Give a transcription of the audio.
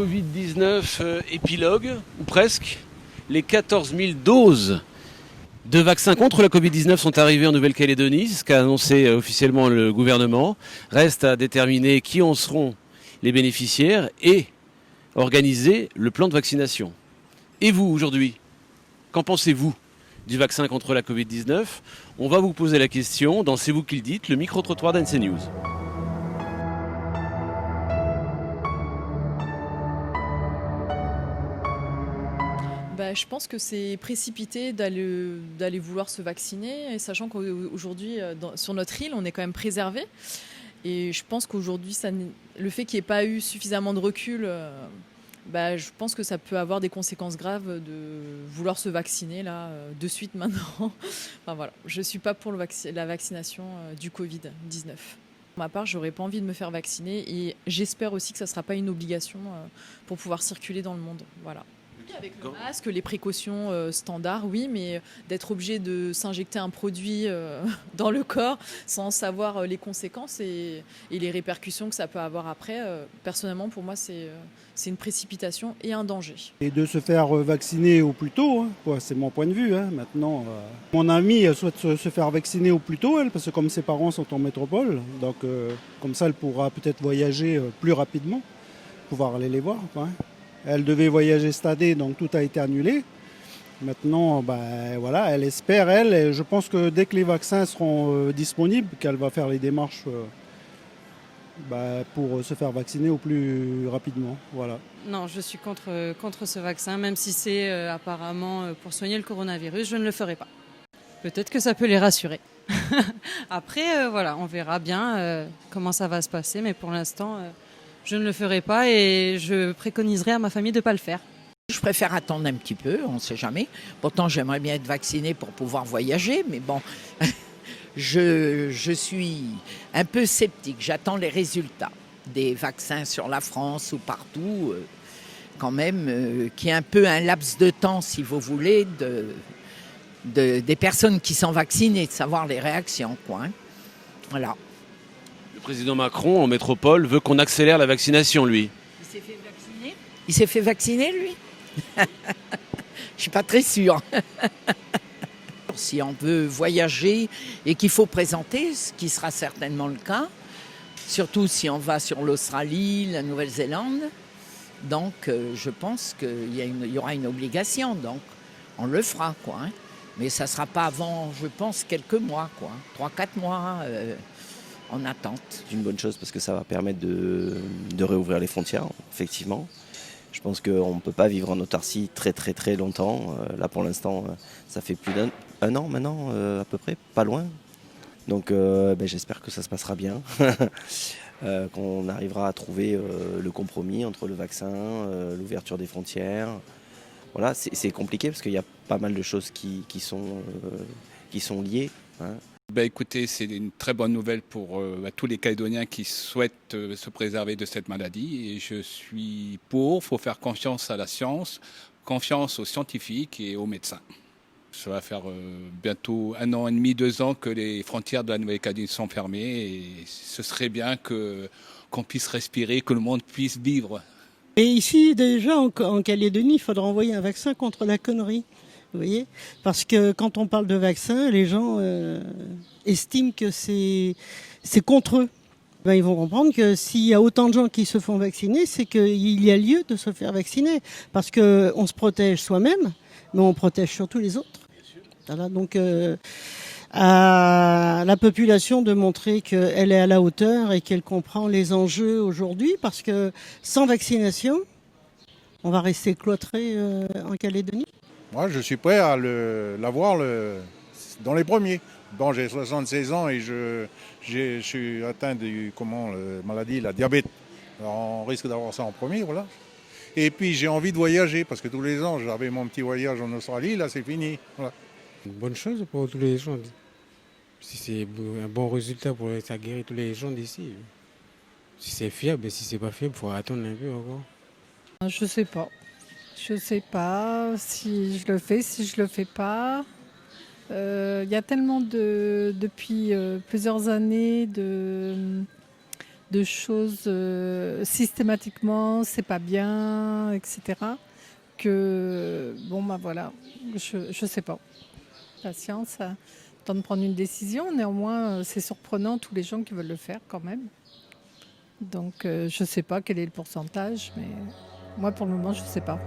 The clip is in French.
Covid-19 épilogue, ou presque. Les 14 000 doses de vaccins contre la Covid-19 sont arrivées en Nouvelle-Calédonie, c'est ce qu'a annoncé officiellement le gouvernement. Reste à déterminer qui en seront les bénéficiaires et organiser le plan de vaccination. Et vous, aujourd'hui, qu'en pensez-vous du vaccin contre la Covid-19 ? On va vous poser la question dans C'est vous qui le dites, le micro-trottoir d'ANC News. Je pense que c'est précipité d'aller vouloir se vacciner, et sachant qu'aujourd'hui, sur notre île, on est quand même préservé. Et je pense qu'aujourd'hui, le fait qu'il n'y ait pas eu suffisamment de recul, je pense que ça peut avoir des conséquences graves de vouloir se vacciner là, de suite maintenant. Enfin, voilà. Je ne suis pas pour la vaccination du Covid-19. Pour ma part, j'aurais pas envie de me faire vacciner, et j'espère aussi que ça ne sera pas une obligation pour pouvoir circuler dans le monde. Voilà. Avec le masque, les précautions standards, oui, mais d'être obligé de s'injecter un produit dans le corps sans savoir les conséquences et les répercussions que ça peut avoir après, personnellement, pour moi, c'est une précipitation et un danger. Et de se faire vacciner au plus tôt, c'est mon point de vue. Maintenant, mon amie souhaite se faire vacciner au plus tôt, parce que comme ses parents sont en métropole, donc comme ça, elle pourra peut-être voyager plus rapidement, pouvoir aller les voir, quoi. Elle devait voyager cette année, donc tout a été annulé. Maintenant, voilà, elle espère, et je pense que dès que les vaccins seront disponibles, qu'elle va faire les démarches pour se faire vacciner au plus rapidement. Voilà. Non, je suis contre ce vaccin, même si c'est apparemment pour soigner le coronavirus, je ne le ferai pas. Peut-être que ça peut les rassurer. Après, voilà, on verra bien comment ça va se passer, mais pour l'instant... je ne le ferai pas et je préconiserai à ma famille de ne pas le faire. Je préfère attendre un petit peu, on ne sait jamais. Pourtant, j'aimerais bien être vaccinée pour pouvoir voyager, mais bon, je suis un peu sceptique. J'attends les résultats des vaccins sur la France ou partout, quand même, qu'il y ait un peu un laps de temps, si vous voulez, des personnes qui sont vaccinées, de savoir les réactions, quoi. Voilà. Le président Macron, en métropole, veut qu'on accélère la vaccination, lui. Il s'est fait vacciner ? Il s'est fait vacciner, lui ? Je ne suis pas très sûre. Si on veut voyager et qu'il faut présenter, ce qui sera certainement le cas, surtout si on va sur l'Australie, la Nouvelle-Zélande, donc je pense qu'il y aura une obligation, donc on le fera, quoi. Mais ça ne sera pas avant, je pense, quelques mois, quoi. 3-4 mois. En attente. C'est une bonne chose parce que ça va permettre de réouvrir les frontières, effectivement. Je pense qu'on ne peut pas vivre en autarcie très très très longtemps. Là pour l'instant, ça fait plus d'un an maintenant à peu près, pas loin. Donc j'espère que ça se passera bien, qu'on arrivera à trouver le compromis entre le vaccin, l'ouverture des frontières. Voilà, c'est compliqué parce qu'il y a pas mal de choses qui sont liées. Écoutez, c'est une très bonne nouvelle pour tous les Calédoniens qui souhaitent se préserver de cette maladie. Et je suis pour, il faut faire confiance à la science, confiance aux scientifiques et aux médecins. Ça va faire bientôt 1 an et demi, 2 ans que les frontières de la Nouvelle-Calédonie sont fermées. Et ce serait bien qu'on puisse respirer, que le monde puisse vivre. Et ici, déjà, en Calédonie, il faudra envoyer un vaccin contre la connerie. Vous voyez ? Parce que quand on parle de vaccin, les gens estiment que c'est contre eux. Ils vont comprendre que s'il y a autant de gens qui se font vacciner, c'est qu'il y a lieu de se faire vacciner. Parce qu'on se protège soi-même, mais on protège surtout les autres. Voilà, donc à la population de montrer qu'elle est à la hauteur et qu'elle comprend les enjeux aujourd'hui. Parce que sans vaccination, on va rester cloîtré en Calédonie. Moi, je suis prêt à l'avoir dans les premiers. Bon, j'ai 76 ans et je suis atteint de maladie, la diabète. Alors, on risque d'avoir ça en premier, voilà. Et puis, j'ai envie de voyager parce que tous les ans, j'avais mon petit voyage en Australie, là, c'est fini. Voilà. Une bonne chose pour tous les gens. Si c'est un bon résultat pour ça guérir tous les gens d'ici. Si c'est fiable, si c'est pas fiable, il faut attendre un peu encore. Je sais pas. Je ne sais pas si je le fais, si je ne le fais pas. Il y a tellement depuis plusieurs années de de choses systématiquement, c'est pas bien, etc. Que, bon, bah voilà, je sais pas. Patience, temps de prendre une décision. Néanmoins, c'est surprenant tous les gens qui veulent le faire quand même. Donc, je sais pas quel est le pourcentage, mais moi, pour le moment, je sais pas.